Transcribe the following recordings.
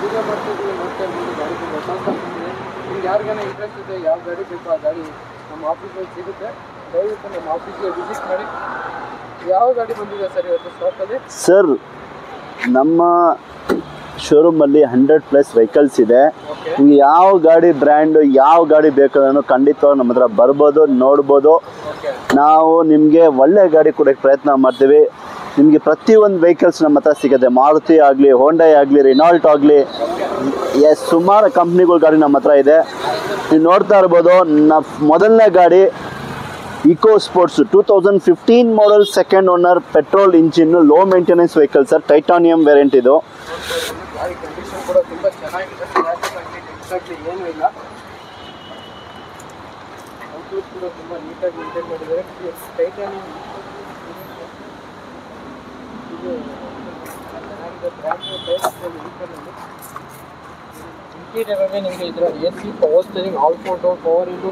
Video ಮಾಡ್ತಿದ್ದೀವಿ, ನೋಡ್ತಾ ಇರ್ಬೋದು. ಗಾಡಿ ತುಂಬ ಚೆನ್ನಾಗಿದೆ. ನಿಮ್ಗೆ ಯಾರಿಗಾನ ಇಂಟ್ರೆಸ್ಟ್ ಇದೆ, ಯಾವ ಗಾಡಿ ಬೇಕೋ ಆ ಗಾಡಿ ನಮ್ಮ ಆಫೀಸಲ್ಲಿ ಸಿಗುತ್ತೆ. ದಯವಿಟ್ಟು ನಮ್ಮ ಆಫೀಸ್ಗೆ ವಿಸಿಟ್ ಮಾಡಿ. ಯಾವ ಗಾಡಿ ಬಂದಿದೆ ಸರ್ ಇವತ್ತು ಸ್ಟಾಕಲ್ಲಿ? ಸರ್ ನಮ್ಮ ಶೋರೂಮಲ್ಲಿ 100+ ವೆಹಿಕಲ್ಸ್ ಇದೆ. ನಿಮಗೆ ಯಾವ ಗಾಡಿ ಬ್ರ್ಯಾಂಡು ಯಾವ ಗಾಡಿ ಬೇಕಾದ್ರೂ ಖಂಡಿತವಾಗಿ ನಮ್ಮ ಹತ್ರ ಬರ್ಬೋದು, ನೋಡ್ಬೋದು. ನಾವು ನಿಮಗೆ ಒಳ್ಳೆ ಗಾಡಿ ಕೊಡೋಕ್ಕೆ ಪ್ರಯತ್ನ ಮಾಡ್ತೀವಿ. ನಿಮಗೆ ಪ್ರತಿಯೊಂದು ವೆಹಿಕಲ್ಸ್ ನಮ್ಮ ಹತ್ರ ಸಿಗುತ್ತೆ. ಮಾರುತಿ ಆಗಲಿ, ಹೋಂಡೈ ಆಗಲಿ, ರಿನಾಲ್ಟ್ ಆಗಲಿ, ಸುಮಾರು ಕಂಪ್ನಿಗಳ ಗಾಡಿ ನಮ್ಮ ಹತ್ರ ಇದೆ. ನೀವು ನೋಡ್ತಾ ಇರ್ಬೋದು. ಮೊದಲನೇ ಗಾಡಿ Eco Sports 2015 model, second owner, petrol engine, low maintenance vehicle sir. Titanium variant ಇದು. ಗಾಡಿ ಕಂಡೀಷನ್ ಕೂಡ ತುಂಬ ಚೆನ್ನಾಗಿದೆ. ಎಕ್ಸಾಕ್ಟ್ಲಿ ಏನೂ ಇಲ್ಲ. ಔಟ್ಲುಕ್ ಕೂಡ ತುಂಬ ನೀಟಾಗಿ ಮೇಂಟೈನ್ ಮಾಡಿದ್ದಾರೆ. ಟೈಟಾನಿಯಂ ಇದು ಚೆನ್ನಾಗಿದೆ. ಬ್ರ್ಯಾಂಡ್ ನ್ಯೂ ಟೈರ್ ವೆಹಿಕಲಲ್ಲಿ ಇಂಟೀರಿಯರಲ್ಲಿ ನಿಮಗೆ ಇದರ AC, power steering, all photo, power window,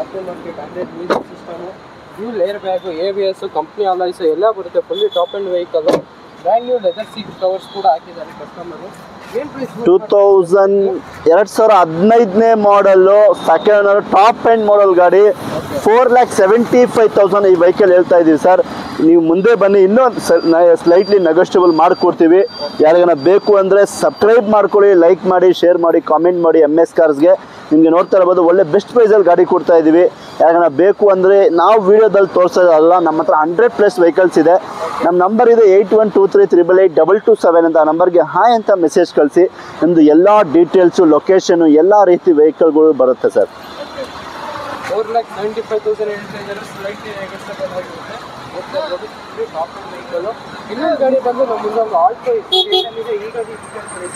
auto market, 100 music system, dual air bag, ABS, company alloys ಎಲ್ಲ ಬರುತ್ತೆ. Fully top end vehicle. Brand new leather seat covers ಕೂಡ ಹಾಕಿದ್ದಾರೆ ಕಸ್ಟಮರು. ಏನು ಪ್ರೈಸ್? 2015ನೇ model, second owner, top end model ಗಾಡಿ. 4,75,000 ಈ vehicle ಹೇಳ್ತಾ ಇದ್ದೀವಿ ಸರ್. ನೀವು ಮುಂದೆ ಬನ್ನಿ, ಇನ್ನೂ ಸ್ಲೈಟ್ಲಿ ನೆಗೋಷಿಯಬಲ್ ಮಾಡಿಕೊಡ್ತೀವಿ. ಯಾರಿಗಾನ ಬೇಕು ಅಂದರೆ ಸಬ್ಸ್ಕ್ರೈಬ್ ಮಾಡ್ಕೊಳ್ಳಿ, ಲೈಕ್ ಮಾಡಿ, ಶೇರ್ ಮಾಡಿ, ಕಾಮೆಂಟ್ ಮಾಡಿ. MS ಕಾರ್ಸ್ಗೆ ನಿಮಗೆ ನೋಡ್ತಾ ಇರ್ಬೋದು, ಒಳ್ಳೆ ಬೆಸ್ಟ್ ಪ್ರೈಸಲ್ಲಿ ಗಾಡಿ ಕೊಡ್ತಾ ಇದ್ದೀವಿ. ಯಾರಿಗಾನ ಬೇಕು ಅಂದರೆ ನಾವು ವೀಡಿಯೋದಲ್ಲಿ ತೋರಿಸೋದಲ್ಲ, ನಮ್ಮ ಹತ್ರ 100+ ವೆಹಿಕಲ್ಸ್ ಇದೆ. ನಮ್ಮ ನಂಬರ್ ಇದೆ 8123888227 ಅಂತ. ಆ ನಂಬರ್ಗೆ ಹಾಯ್ ಅಂತ ಮೆಸೇಜ್ ಕಳಿಸಿ. ನಮ್ಮದು ಎಲ್ಲ ಡೀಟೇಲ್ಸು, ಲೊಕೇಶನು, ಎಲ್ಲ ರೀತಿ ವೆಹಿಕಲ್ಗಳು ಬರುತ್ತೆ ಸರ್. 4,95,000 ಹೇಳ್ತಾ ಇದ್ದಾರೆ. ಸ್ಲೈಟ್ಲಿ ನೆಗೋಷಿಯಬಲ್ ಆಗಿರುತ್ತೆ. ಇನ್ನೊಂದು ಗಾಡಿ ಬಂದು ನಮ್ಮ ಮುಂದೆ ಒಂದು ಆಲ್ಟೋ ಇದೆ. ಈ ಗಾಡಿ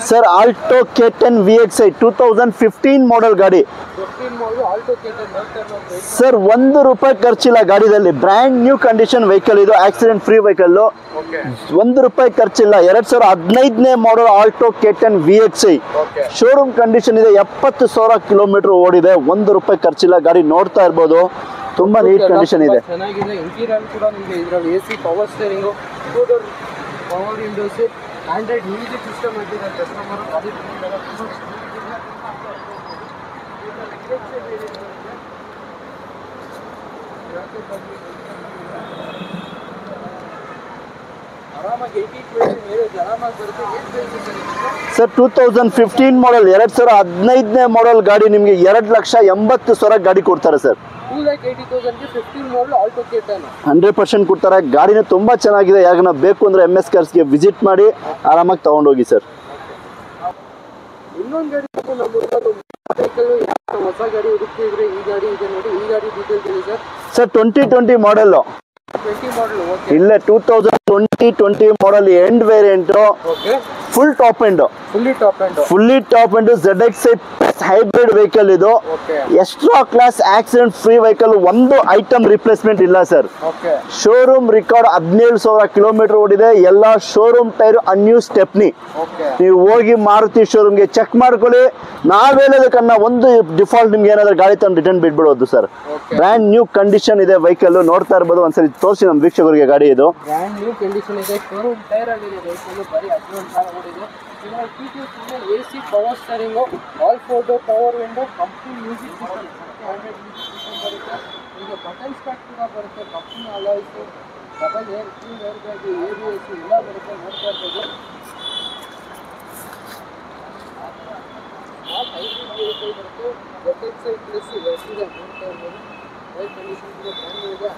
sir Alto K10 VXi 2015 model ಗಾಡಿ. 15 ಮಾಡಲ್ ಆಲ್ಟೋ K10 ಸರ್. ₹1 ಖರ್ಚಿಲ್ಲ ಗಾಡಿದಲ್ಲಿ. ಬ್ರ್ಯಾಂಡ್ ನ್ಯೂ ಕಂಡೀಷನ್ ವೆಹಿಕಲ್ ಇದು. Accident free vehicle. ₹1 ಖರ್ಚಿಲ್ಲ. 2015ನೇ model Alto K10 VXi. Showroom condition ಇದೆ. 70,000 ಕಿಲೋಮೀಟರ್ ಓಡಿದೆ. ₹1 ಖರ್ಚಿಲ್ಲ. ಗಾಡಿ ನೋಡ್ತಾ ಇರ್ಬೋದು, ತುಂಬಾ ನೀಟ್ ಕಂಡೀಷನ್ ಇದೆ. ಚೆನ್ನಾಗಿದೆ. ಇಂಟೀರಿಯರ್ ಕೂಡ ನಿಮಗೆ ಇದರಲ್ಲಿ AC, power steering, 2 door power windows, Android music system ಹಾಕಿದ್ದಾರೆ ಕಸ್ಟಮರು. ಆರಾಮಾಗಿ 80 ಮೇಲೆ ಆರಾಮಾಗಿ ಬರುತ್ತೆ. ಸರ್ 2015 ಮಾಡಲ್, 2015ನೇ ಮಾಡಲ್ ಗಾಡಿ. ನಿಮಗೆ 2,80,000 ಗಾಡಿ ಕೊಡ್ತಾರೆ ಸರ್. 2,80,000ಗೆ 15 ಮಾಡಲ್ ಆಲ್ಟೋ K10 100% ಕೊಡ್ತಾರೆ. ಗಾಡಿನೂ ತುಂಬ ಚೆನ್ನಾಗಿದೆ. ಯಾಕಂದ್ರೆ ಬೇಕು ಅಂದರೆ MS ಕಾರ್ಸ್ಗೆ ವಿಸಿಟ್ ಮಾಡಿ ಆರಾಮಾಗಿ ತೊಗೊಂಡೋಗಿ ಸರ್. ಇನ್ನೊಂದು ಗಾಡಿ ವೆಹಿಕಲ್ ಹೊಸ ಗಾಡಿ ಹುಡುಕ್ತಿದ್ರೆ ಈ ಗಾಡಿ ಇದೆ ನೋಡಿ. ಈ ಗಾಡಿ ಡೀಟೇಲ್ಸ್ ಇದೆ ಸರ್. ಸರ್ 2020 ಮಾಡಲ್ಲು. 20 ಮಾಡಲ್. ಇಲ್ಲೇ 2020 model end variant. Full top end. Fully top end ZXi hybrid vehicle ಇದು. Extra class accident free vehicle. ಒಂದು ಐಟಮ್ ರಿಪ್ಲೇಸ್ಮೆಂಟ್ ಇಲ್ಲ ಸರ್. ಶೋರೂಮ್ ರಿಕಾರ್ಡ್ 17,000 ಕಿಲೋಮೀಟರ್ ಓಡಿದೆ. ಎಲ್ಲ ಶೋರೂಮ್ ಟೈರ್, ಅನ್ಯೂ ಸ್ಟೆಪ್ನಿ. ನೀವು ಹೋಗಿ ಮಾರುತಿ ಶೋರೂಮ್ಗೆ ಚೆಕ್ ಮಾಡ್ಕೊಳ್ಳಿ. ನಾವ್ ಹೇಳೋದಕ್ಕನ್ನ ಒಂದು ಡಿಫಾಲ್ಟ್ ನಿಮ್ಗೆ ಏನಾದ್ರು ಗಾಡಿ ತಂದು ರಿಟರ್ನ್ ಬಿಟ್ಬಿಡೋದು ಸರ್. ಬ್ರ್ಯಾಂಡ್ ನ್ಯೂ ಕಂಡೀಷನ್ ಇದೆ ವೆಹಿಕಲ್. ನೋಡ್ತಾ ಇರ್ಬೋದು. ಒಂದ್ಸರಿ ತೋರಿಸಿ ನಮ್ಮ ವೀಕ್ಷಕರಿಗೆ ಗಾಡಿ ಇದು. ಬ್ರ್ಯಾಂಡ್ ನ್ಯೂ ಕಂಡೀಷನ್ ಇದೆ. ಶೋರೂಮ್ ಟೈರ್ ಆಗಿದೆ ವೆಹಿಕಲ್. ಬರೀ 17,000 ಓಡಿದೆ. AC, power steering, all photo, power window, company music system, 100 music system ಬರುತ್ತೆ. ಈಗ ಬಟನ್ ಸ್ಟಾರ್ಟ್ ಕೂಡ ಬರುತ್ತೆ. Company alloys, double air, dual air bag, ABS ಎಲ್ಲ ಬರುತ್ತೆ. ನೋಡ್ತಾ ಇರ್ಬೋದು. ಹೈಬ್ರಿಡ್ ವೆಹಿಕಲ್ ಬರುತ್ತೆ. ZXi ಪ್ಲಸ್ ಇದೆ. ನೋಡ್ತಾ ಇರ್ಬೋದು. ಟೈರ್ ಕಂಡೀಷನ್ ಕೂಡ ಬ್ರ್ಯಾಂಡ್ ನ್ಯೂ ಇದೆ.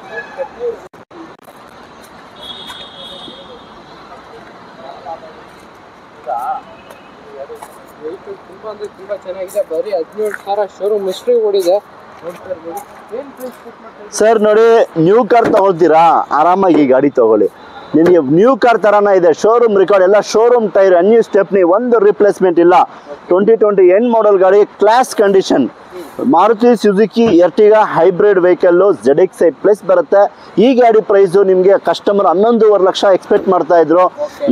ವೆಹಿಕಲ್ ತುಂಬ ಅಂದರೆ ತುಂಬ ಚೆನ್ನಾಗಿದೆ. ಬರೀ 17,000 ಶೋರೂಮ್ ಹಿಸ್ಟ್ರಿ ಓಡಿದೆ. ನೋಡ್ತಾ ಇರ್ಬೋದು. ಏನು ಪ್ರೈಸ್ ಕೊಟ್ಟು ಸರ್ ನೋಡಿ, ನ್ಯೂ ಕಾರ್ ತಗೊಳ್ತೀರಾ, ಆರಾಮಾಗಿ ಈ ಗಾಡಿ ತಗೊಳ್ಳಿ. ನಿಮಗೆ ನ್ಯೂ ಕಾರ್ ಥರನೇ ಇದೆ. ಶೋರೂಮ್ ರಿಕಾರ್ಡ್, ಎಲ್ಲ ಶೋರೂಮ್ ಟೈರ್, ಅನ್ಯೂ ಸ್ಟೆಪ್ನಿ, ಒಂದು ರಿಪ್ಲೇಸ್ಮೆಂಟ್ ಇಲ್ಲ. 2020 ಎಂಡ್ ಮಾಡಲ್ ಗಾಡಿ, class condition. Maruti Suzuki Ertiga hybrid vehicle ZX-i plus ಬರುತ್ತೆ. ಈ ಗಾಡಿ ಪ್ರೈಸು ನಿಮಗೆ ಕಸ್ಟಮರ್ 11.5 ಲಕ್ಷ ಎಕ್ಸ್ಪೆಕ್ಟ್ ಮಾಡ್ತಾ ಇದ್ರು.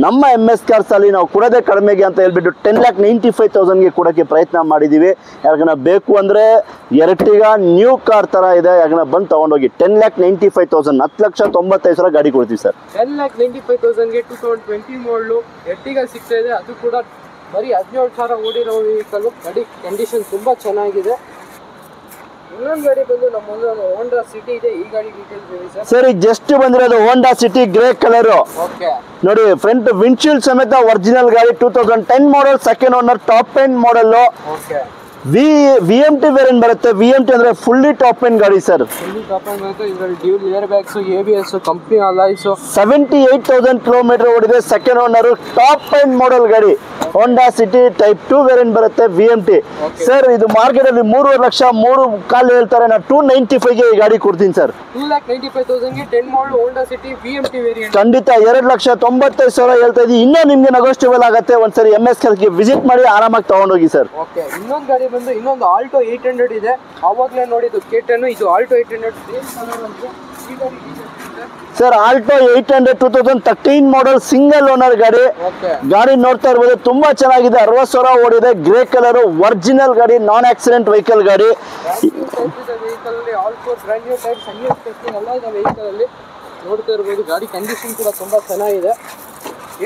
ನಮ್ಮ MS ಕಾರ್ಸ್ ಅಲ್ಲಿ ನಾವು ಕೊಡೋದೇ ಕಡಿಮೆಗೆ ಅಂತ ಹೇಳ್ಬಿಟ್ಟು 10,95,000ಗೆ ಕೊಡೋಕ್ಕೆ ಪ್ರಯತ್ನ ಮಾಡಿದ್ದೀವಿ. ಯಾಕಂದ್ರೆ ಬೇಕು ಅಂದರೆ ಎರ್ಟಿಗಾ ನ್ಯೂ ಕಾರ್ ಥರ ಇದೆ. ಯಾಕಂದ್ರೆ ಬಂದು ತೊಗೊಂಡೋಗಿ 10,95,000 10,95,000 ಗಾಡಿ ಕೊಡ್ತೀವಿ ಸರ್. 10,95,000ಗೆ 2020 ಮಾಡಲು ಎರ್ಟಿಗಾ ಸಿಗ್ತಾ ಇದೆ. ಅದು ಕೂಡ ಬರೀ 17,000 ಓಡಿರೋ ವೆಹಿಕಲ್. ಗಾಡಿ ಕಂಡೀಷನ್ ತುಂಬಾ ಚೆನ್ನಾಗಿದೆ. ಇನ್ನೊಂದು ಗಾಡಿ ಬಂದು ನಮ್ಮ ಮುಂದೆ ಹೋಂಡಾ ಸಿಟಿ ಇದೆ. ಈ ಗಾಡಿ ಡೀಟೇಲ್ಸ್ ಹೇಳಿ ಸರ್. ಸರ್ ಈಗ ಜಸ್ಟ್ ಬಂದಿರೋದು Honda City grey colour. Okay ನೋಡಿ ಫ್ರಂಟ್ ವಿಂಡ್ಶೀಲ್ಡ್ ಸಮೇತ ಒರಿಜಿನಲ್ ಗಾಡಿ 2010 model, second owner, top end model. Okay VMT variant ಬರುತ್ತೆ. VMT ಅಂದ್ರೆ ಫುಲ್ಲಿ ಟಾಪ್ ಎಂಡ್ ಗಾಡಿ ಸರ್. ಫುಲ್ಲಿ ಟಾಪ್ ಎಂಡ್ ಬರುತ್ತೆ. ಇದರಲ್ಲಿ dual air bags, ABS, company alloys. 78,000 kilometre ಓಡಿದೆ. Second owner, top end model ಗಾಡಿ. Honda City type 2 variant ಬರುತ್ತೆ. VMT sir ಇದು market ಅಲ್ಲಿ 3.5 ಲಕ್ಷ 3.5 ಹೇಳ್ತಾರೆ. ನಾನು 295ಗೆ ಈ ಗಾಡಿ ಕೊಡ್ತೀನಿ ಸರ್. 2,95,000ಗೆ 10 ಮಾಡಲ್ ಹೋಂಡಾ ಸಿಟಿ VMT ವೇರಿಯಂಟ್ ಖಂಡಿತ 2,95,000 ಹೇಳ್ತಾ ಇದ್ದೀವಿ. ಇನ್ನೂ ನಿಮ್ಗೆ ನೆಗೋಷಿಯಬಲ್ ಆಗುತ್ತೆ. ಒಂದ್ಸರಿ MS ಕಾರ್ಸ್ಗೆ ವಿಸಿಟ್ ಮಾಡಿ ಆರಾಮಾಗಿ ತಗೊಂಡೋಗಿ ಸರ್. ಓಕೆ ಇನ್ನೊಂದು ಗಾಡಿ ಬಂದು ಇನ್ನೊಂದು ಆಲ್ಟೋ 800 ಇದೆ. ಅವಾಗಲೇ ನೋಡಿದ್ದು K10. ಇದು Alto 800 sir. Alto 800 2013 model single owner ಗಾಡಿ. ಗಾಡಿ ನೋಡ್ತಾ ಇರ್ಬೋದು ತುಂಬಾ ಚೆನ್ನಾಗಿದೆ. 60,000 ಓಡಿದೆ. ಗ್ರೇ ಕಲರ್ ಒರಿಜಿನಲ್ ಗಾಡಿ, ನಾನ್ ಆಕ್ಸಿಡೆಂಟ್ ವೆಹಿಕಲ್ ಗಾಡಿ. ವೆಹಿಕಲ್ ಅಲ್ಲಿ ಆಲ್ಟೋ ಬ್ರ್ಯಾಂಡ್ ನ್ಯೂ ಟೈಪ್ ಎಲ್ಲ ಇದೆ ವೆಹಿಕಲ್ ಅಲ್ಲಿ. ನೋಡ್ತಾ ಇರ್ಬೋದು ಗಾಡಿ ಕಂಡೀಷನ್ ಕೂಡ ತುಂಬಾ ಚೆನ್ನಾಗಿದೆ.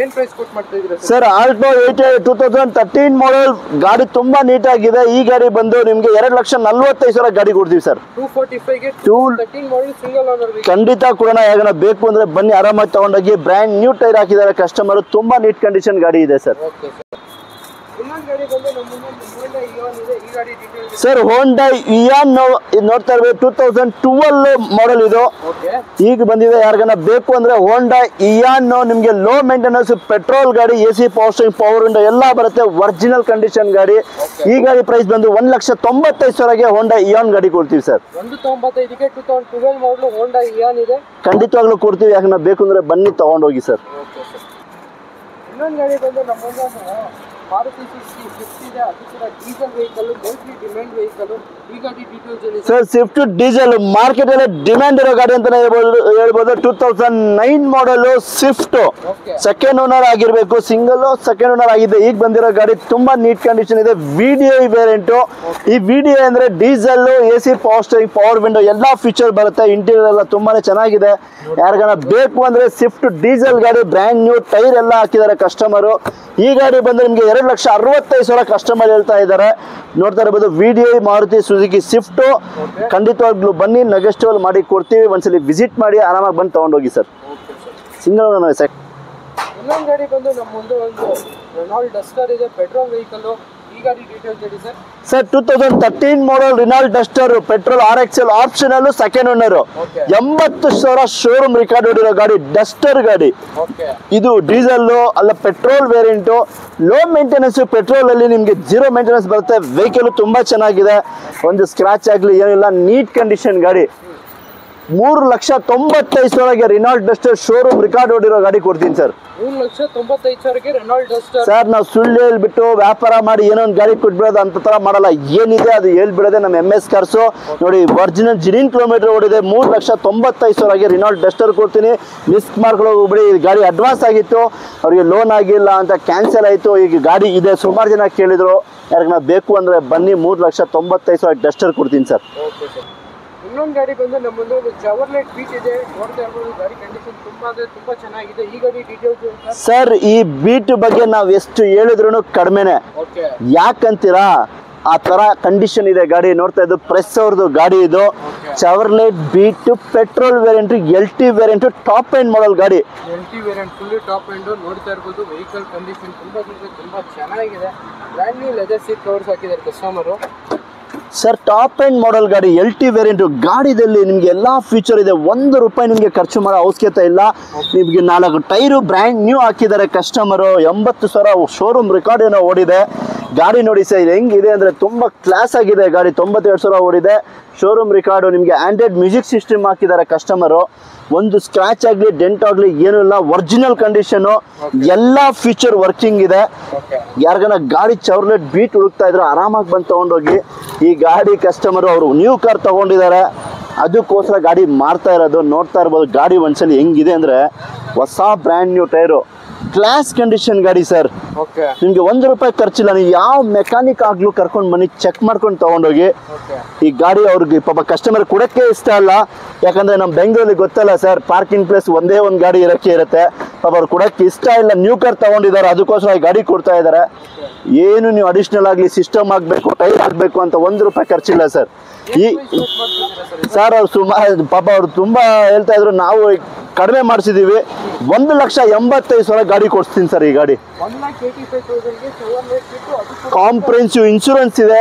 ಏನ್ ಪ್ರೈಸ್ ಕೊಟ್ಟು ಮಾಡ್ತಾ ಇದ್ದೀರಾ ಸರ್? ಆಲ್ಟೋ 800 2013 ಮಾಡಲ್ ಗಾಡಿ ತುಂಬಾ ನೀಟ್ ಆಗಿದೆ. ಈ ಗಾಡಿ ಬಂದು ನಿಮ್ಗೆ 2,45,000 ಗಾಡಿ ಕೊಡ್ತೀವಿ ಸರ್. 245ಗೆ 2013 model single owner. ಖಂಡಿತ ಕೊಡೋಣ. ಯಾಕಂದ್ರೆ ಬೇಕು ಅಂದ್ರೆ ಬನ್ನಿ ಆರಾಮಾಗಿ ತಗೊಂಡೋಗಿ. ಬ್ರ್ಯಾಂಡ್ ನ್ಯೂ ಟೈರ್ ಹಾಕಿದ್ದಾರೆ ಕಸ್ಟಮರ್. ತುಂಬಾ ನೀಟ್ ಕಂಡೀಷನ್ ಗಾಡಿ ಇದೆ ಸರ್. Okay sir. ಇನ್ನೊಂದು ಗಾಡಿ ಬಂದು ನಮ್ಮ ಹೋಂಡಾ ಇಯಾನ್ ಇದೆ. ಈ ಗಾಡಿ ಡೀಟೇಲ್ಸ್ ಸರ್ ಹೋಂಡಾ ಇಯಾನ್ ನೋಡ್ತಾ ಇರ್ಬೇಕು. 2012 ಮಾಡಲ್ ಇದು. ಓಕೆ ಈಗ ಬಂದಿದೆ. ಯಾರಿಗಾನ ಬೇಕು ಅಂದ್ರೆ ಹೋಂಡಾ ಇಯಾನ್ ನಿಮ್ಗೆ ಲೋ ಮೇಂಟೆನೆನ್ಸ್ ಪೆಟ್ರೋಲ್ ಗಾಡಿ, AC power steering, power window ಎಲ್ಲ ಬರುತ್ತೆ. ಒರಿಜಿನಲ್ ಕಂಡೀಷನ್ ಗಾಡಿ. ಈ ಗಾಡಿ ಪ್ರೈಸ್ ಬಂದು 1,95,000ಗೆ ಹೋಂಡಾ ಇಯಾನ್ ಗಾಡಿ ಕೊಡ್ತೀವಿ ಸರ್. 195ಗೆ 2012 ಮಾಡಲ್ ಹೋಂಡಾ ಇಯಾನ್ ಇದೆ. ಖಂಡಿತವಾಗ್ಲೂ ಕೊಡ್ತೀವಿ. ಯಾಕಂದ್ರೆ ಬೇಕು ಅಂದ್ರೆ ಬನ್ನಿ ತಗೊಂಡೋಗಿ ಸರ್. Okay sir. ಇನ್ನೊಂದು ಗಾಡಿ ಬಂದು ನಮ್ಮ ಮಾರುತಿ ಸುಜುಕಿ ಸ್ವಿಫ್ಟ್ ಇದೆ. ಅದು ಕೂಡ diesel vehicle, mostly demand vehicle. ಈ ಗಾಡಿ ಡೀಟೇಲ್ಸ್ ಹೇಳಿ ಸರ್. ಸ್ವಿಫ್ಟ್ ಡೀಸೆಲ್ ಮಾರ್ಕೆಟ್ ಅಲ್ಲಿ ಡಿಮ್ಯಾಂಡ್ ಇರೋ ಗಾಡಿ ಅಂತಾನೆ ಹೇಳ್ಬೋದು. 2009 ಮಾಡಲ್ ಸ್ವಿಫ್ಟ್ ಸೆಕೆಂಡ್ ಓನರ್ ಆಗಿರ್ಬೇಕು. ಸಿಂಗಲ್ ಸೆಕೆಂಡ್ ಓನರ್ ಆಗಿದೆ. ಈಗ ಬಂದಿರೋ ಗಾಡಿ ತುಂಬಾ ನೀಟ್ ಕಂಡೀಷನ್ ಇದೆ. VDI variant. ಈ VDI ಅಂದ್ರೆ diesel, AC power steering, power window ಎಲ್ಲ ಫೀಚರ್ ಬರುತ್ತೆ. ಇಂಟೀರಿಯರ್ ಎಲ್ಲ ತುಂಬಾನೇ ಚೆನ್ನಾಗಿದೆ. ಯಾರಿಗಾನ ಬೇಕು ಅಂದ್ರೆ ಸ್ವಿಫ್ಟ್ ಡೀಸೆಲ್ ಗಾಡಿ, ಬ್ರ್ಯಾಂಡ್ ನ್ಯೂ ಟೈರ್ ಎಲ್ಲ ಹಾಕಿದ್ದಾರೆ ಕಸ್ಟಮರ್. ಈ ಗಾಡಿ ಬಂದು ನಿಮ್ಗೆ 2,65,000 ಕಸ್ಟಮರ್ ಹೇಳ್ತಾ ಇದ್ದಾರೆ. ನೋಡ್ತಾ ಇರಬಹುದು VDI ಮಾರುತಿ ಸುಜುಕಿ ಸ್ವಿಫ್ಟ್. ಖಂಡಿತವಾಗ್ಲೂ ಬನ್ನಿ, ನೆಗೋಷಿಯಬಲ್ ಮಾಡಿ ಕೊಡ್ತೀವಿ. ಒಂದ್ಸಲಿ ವಿಸಿಟ್ ಮಾಡಿ ಆರಾಮಾಗಿ ಬಂದು ತಗೊಂಡೋಗಿ ಸರ್. Single owner sir. ಇನ್ನೊಂದು ಗಾಡಿ ಬಂದು ನಮ್ಮ ಮುಂದೆ ಒಂದು ರೆನಾಲ್ಡ್ ಡಸ್ಟರ್ ಇದೆ. Petrol vehicle. ಈ ಗಾಡಿ ಡೀಟೇಲ್ಸ್ ಹೇಳಿ sir. Sir 2013 model Renault Duster petrol RXL optional second owner. 80,000 showroom record ಹೊಡಿರೋ ಗಾಡಿ ಡಸ್ಟರ್ ಗಾಡಿ. ಇದು ಡೀಸೆಲ್ ಅಲ್ಲ petrol variant. Low maintenance petrol ಅಲ್ಲಿ ನಿಮ್ಗೆ 0 ಮೇಂಟೆನೆನ್ಸ್ ಬರುತ್ತೆ. ವೆಹಿಕಲ್ ತುಂಬಾ ಚೆನ್ನಾಗಿದೆ. ಒಂದು ಸ್ಕ್ರಾಚ್ ಆಗಲಿ ಏನಿಲ್ಲ. ನೀಟ್ ಕಂಡೀಷನ್ ಗಾಡಿ. 3,95,000ಗೆ ರಿನಾಲ್ಡ್ ಡಸ್ಟರ್ ಶೋರೂಮ್ ರೆಕಾರ್ಡ್ ಹೊಡಿರೋ ಗಾಡಿ ಕೊಡ್ತೀನಿ ಸರ್. 3,95,000ಗೆ ರೆನಾಲ್ಡ್ ಡಸ್ಟರ್. ಸರ್ ನಾವು ಸುಳ್ಳು ಹೇಳ್ಬಿಟ್ಟು ವ್ಯಾಪಾರ ಮಾಡಿ ಏನೋ ಒಂದು ಗಾಡಿ ಕೊಟ್ಬಿಡೋದು ಅಂತ ತರ ಮಾಡಲ್ಲ. ಏನಿದೆ ಅದು ಹೇಳ್ಬಿಡೋದೆ ನಮ್ಮ MS ಕಾರ್ಸು. ನೋಡಿ ಒರಿಜಿನಲ್ ಜಿನಿನ್ ಕಿಲೋಮೀಟರ್ ಓಡಿದೆ. 3,95,000ಗೆ ರಿನಾಲ್ಡ್ ಡಸ್ಟರ್ ಕೊಡ್ತೀನಿ. ಮಿಸ್ ಮಾಡ್ಕೊಳ್ಳೋಗ್ಬಿಡಿ. ಗಾಡಿ ಅಡ್ವಾನ್ಸ್ ಆಗಿತ್ತು, ಅವ್ರಿಗೆ ಲೋನ್ ಆಗಿಲ್ಲ ಅಂತ ಕ್ಯಾನ್ಸಲ್ ಆಯಿತು. ಈಗ ಗಾಡಿ ಇದೆ. ಸುಮಾರು ಜನ ಕೇಳಿದ್ರು. ಯಾರಿಗೆ ನಾವು ಬೇಕು ಅಂದರೆ ಬನ್ನಿ. 3,95,000 ಡಸ್ಟರ್ ಕೊಡ್ತೀನಿ ಸರ್. Okay sir. ಇನ್ನೊಂದು ಗಾಡಿ ಬಂದು ನಮ್ಮ ಮುಂದೆ ಒಂದು ಚವರ್ಲೆಟ್ ಬೀಟ್ ಇದೆ. ನೋಡ್ತಾ ಇರ್ಬೋದು ಗಾಡಿ ಕಂಡೀಷನ್ ತುಂಬಾ ಚೆನ್ನಾಗಿದೆ. ಈ ಗಾಡಿ ಡೀಟೇಲ್ಸ್ ಸರ್. ಈ ಬೀಟ್ ಬಗ್ಗೆ ನಾವು ಎಷ್ಟು ಹೇಳಿದ್ರು ಕಡಿಮೆನೆ. ಯಾಕಂತೀರಾ? ಆ ತರ ಕಂಡೀಷನ್ ಇದೆ ಗಾಡಿ. ನೋಡ್ತಾ ಇದ್ದು ಪ್ರೆಸ್ ಅವ್ರದ್ದು ಗಾಡಿ ಇದು. Chevrolet Beat petrol variant, LT variant, top end model ಗಾಡಿ. LT variant fully top end. ನೋಡ್ತಾ ಇರ್ಬೋದು ವೆಹಿಕಲ್ ಕಂಡೀಷನ್ ತುಂಬಾ ಚೆನ್ನಾಗಿದೆ. Brand new leather seat covers ಹಾಕಿದ್ದಾರೆ customer. Sir top end model ಗಾಡಿ, LT ವೇರಿಯಂಟ್ ಗಾಡಿದಲ್ಲಿ ನಿಮಗೆ ಎಲ್ಲ ಫೀಚರ್ ಇದೆ. ₹1 ನಿಮಗೆ ಖರ್ಚು ಮಾಡೋ ಅವಶ್ಯಕತೆ ಇಲ್ಲ. ನಿಮಗೆ 4 ಟೈರು ಬ್ರ್ಯಾಂಡ್ ನ್ಯೂ ಹಾಕಿದ್ದಾರೆ ಕಸ್ಟಮರು. 80,000 ಶೋರೂಮ್ ರೆಕಾರ್ಡ್ ಏನೋ ಓಡಿದೆ. ಗಾಡಿ ನೋಡಿ ಸರ್ ಹೆಂಗಿದೆ ಅಂದರೆ ತುಂಬ ಕ್ಲಾಸ್ ಆಗಿದೆ ಗಾಡಿ. 92,000 ಓಡಿದೆ. Showroom record. ನಿಮಗೆ ಆಂಡ್ರಾಯ್ಡ್ ಮ್ಯೂಸಿಕ್ ಸಿಸ್ಟಮ್ ಹಾಕಿದ್ದಾರೆ ಕಸ್ಟಮರು. ಒಂದು ಸ್ಕ್ರಾಚ್ ಆಗಲಿ ಡೆಂಟ್ ಆಗಲಿ ಏನೂ ಇಲ್ಲ. Original condition. ಎಲ್ಲ ಫೀಚರ್ ವರ್ಕಿಂಗ್ ಇದೆ. ಯಾರಿಗಾನ ಗಾಡಿ ಚೌರ್ಲೆಟ್ ಬೀಟ್ ಹುಡುಕ್ತಾ ಇದ್ರೆ ಆರಾಮಾಗಿ ಬಂದು ತೊಗೊಂಡೋಗಿ. ಈ ಗಾಡಿ ಕಸ್ಟಮರು ಅವರು ನ್ಯೂ ಕಾರ್ ತೊಗೊಂಡಿದ್ದಾರೆ, ಅದಕ್ಕೋಸ್ಕರ ಗಾಡಿ ಮಾರ್ತಾ ಇರೋದು. ನೋಡ್ತಾ ಇರ್ಬೋದು ಗಾಡಿ ಒಂದ್ಸಲಿ ಹೆಂಗಿದೆ ಅಂದರೆ ಹೊಸ brand new tyre, class condition ಗಾಡಿ ಸರ್. ನಿಮಗೆ ₹1 ಖರ್ಚಿಲ್ಲ. ನೀವು ಯಾವ ಮೆಕ್ಯಾನಿಕ್ ಆಗ್ಲೂ ಕರ್ಕೊಂಡು ಬನ್ನಿ, ಚೆಕ್ ಮಾಡ್ಕೊಂಡು ತೊಗೊಂಡೋಗಿ. ಈ ಗಾಡಿ ಅವ್ರಿಗೆ ಪಾಪ ಕಸ್ಟಮರ್ ಕೊಡೋಕ್ಕೆ ಇಷ್ಟ ಅಲ್ಲ, ಯಾಕಂದರೆ ನಮ್ಮ ಬೆಂಗಳೂರಲ್ಲಿ ಗೊತ್ತಲ್ಲ ಸರ್, ಪಾರ್ಕಿಂಗ್ ಪ್ಲೇಸ್ ಒಂದೇ ಒಂದು ಗಾಡಿ ಇರೋಕ್ಕೆ ಇರುತ್ತೆ. ಪಾಪ ಅವ್ರು ಕೊಡೋಕ್ಕೆ ಇಷ್ಟ ಇಲ್ಲ, ನ್ಯೂ ಕಾರ್ ತೊಗೊಂಡಿದ್ದಾರೆ, ಅದಕ್ಕೋಸ್ಕರ ಈ ಗಾಡಿ ಕೊಡ್ತಾ ಇದ್ದಾರೆ. ಏನು ನೀವು ಅಡಿಷ್ನಲ್ ಆಗಲಿ ಸಿಸ್ಟಮ್ ಆಗಬೇಕು, ಟೈರ್ ಆಗಬೇಕು ಅಂತ ₹1 ಖರ್ಚಿಲ್ಲ ಸರ್. ಈ ಸರ್ ಅವ್ರು ಸುಮಾರು ಪಾಪ ಅವ್ರು ತುಂಬ ಹೇಳ್ತಾ ಇದ್ರು, ನಾವು ಕಡಿಮೆ ಮಾಡಿಸಿದ್ದೀವಿ. 1,85,000 ಗಾಡಿ ಕೊಡ್ತೀನಿ ಸರ್. ಈ ಗಾಡಿ ಕಾಂಪ್ರಿಹೆನ್ಸಿವ್ ಇನ್ಶೂರೆನ್ಸ್ ಇದೆ,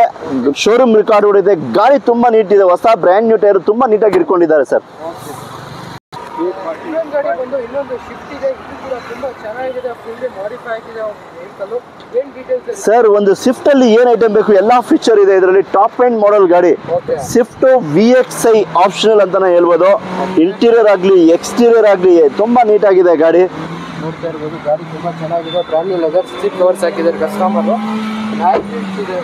ಶೋರೂಮ್ ರಿಕಾರ್ಡ್ ಇದೆ, ಗಾಡಿ ತುಂಬ ನೀಟ್ ಇದೆ, ಹೊಸ ಬ್ರ್ಯಾಂಡ್ ನ್ಯೂ ಟೈರ್ ತುಂಬ ನೀಟಾಗಿ ಇಟ್ಕೊಂಡಿದ್ದಾರೆ ಸರ್. ಇನ್ನೊಂದು ಶಿಫ್ಟ್ ಇದೆ, ಇದು ಕೂಡ ತುಂಬಾ ಚೆನ್ನಾಗಿದೆ, ಫುಲ್ಲಿ ಮಾಡಿಫೈ ಆಗಿದೆ ವೆಹಿಕಲ್. ಏನು ಡೀಟೇಲ್ಸ್ ಸರ್? ಒಂದು ಸ್ವಿಫ್ಟ್ ಅಲ್ಲಿ ಏನ್ ಐಟಮ್ ಬೇಕು ಎಲ್ಲ ಫೀಚರ್ ಇದೆ ಇದರಲ್ಲಿ. ಟಾಪ್ ಎಂಡ್ ಮಾಡೆಲ್ ಗಾಡಿ ಸ್ವಿಫ್ಟ್ VXI ಆಪ್ಷನಲ್ ಅಂತಾನೆ ಹೇಳ್ಬೋದು. ಇಂಟೀರಿಯರ್ ಆಗಲಿ ಎಕ್ಸ್ಟೀರಿಯರ್ ಆಗಲಿ ತುಂಬಾ ನೀಟಾಗಿದೆ ಗಾಡಿ. ನೋಡ್ತಾ ಇರ್ಬೋದು ಗಾಡಿ ತುಂಬಾ ಚೆನ್ನಾಗಿದೆ. Brand new leather seat covers ಹಾಕಿದ್ದಾರೆ ಕಸ್ಟಮರು. ಇದೆ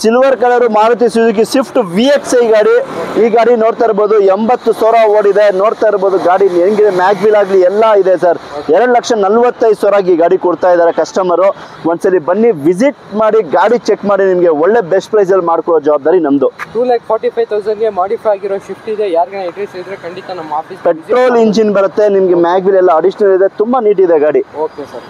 silver colour Maruti Suzuki Swift VXI ಗಾಡಿ. ಈ ಗಾಡಿ ನೋಡ್ತಾ ಇರ್ಬೋದು 80,000 ಓಡಿದೆ. ನೋಡ್ತಾ ಇರ್ಬೋದು ಗಾಡಿ ಹೆಂಗಿದೆ, ಮ್ಯಾಗ್ವಿಲ್ ಆಗಲಿ ಎಲ್ಲ ಇದೆ ಸರ್. 2,45,000 ಈ ಗಾಡಿ ಕೊಡ್ತಾ ಇದ್ದಾರೆ ಕಸ್ಟಮರು. ಒಂದ್ಸಲಿ ಬನ್ನಿ, ವಿಸಿಟ್ ಮಾಡಿ, ಗಾಡಿ ಚೆಕ್ ಮಾಡಿ, ನಿಮಗೆ ಒಳ್ಳೆ ಬೆಸ್ಟ್ ಪ್ರೈಸ್ ಅಲ್ಲಿ ಮಾಡ್ಕೊಳ್ಳೋ ಜವಾಬ್ದಾರಿ ನಮ್ದು. 2,45,000ಗೆ ಮಾಡಿಫೈ ಆಗಿರೋ ಶಿಫ್ಟ್ ಇದೆ. ಯಾರಿಗಾನ ಇಂಟ್ರೆಸ್ಟ್ ಇದ್ರೆ ಖಂಡಿತ ನಮ್ಮ ಆಫೀಸ್ ಪೆಟ್ರೋಲ್ ಇಂಜಿನ್ ಬರುತ್ತೆ. ನಿಮಗೆ ಮ್ಯಾಗ್ವಿಲ್ ಎಲ್ಲ ಅಡಿಷನಲ್ ಇದೆ, ತುಂಬಾ ನೀಟ್ ಇದೆ ಗಾಡಿ. Okay sir.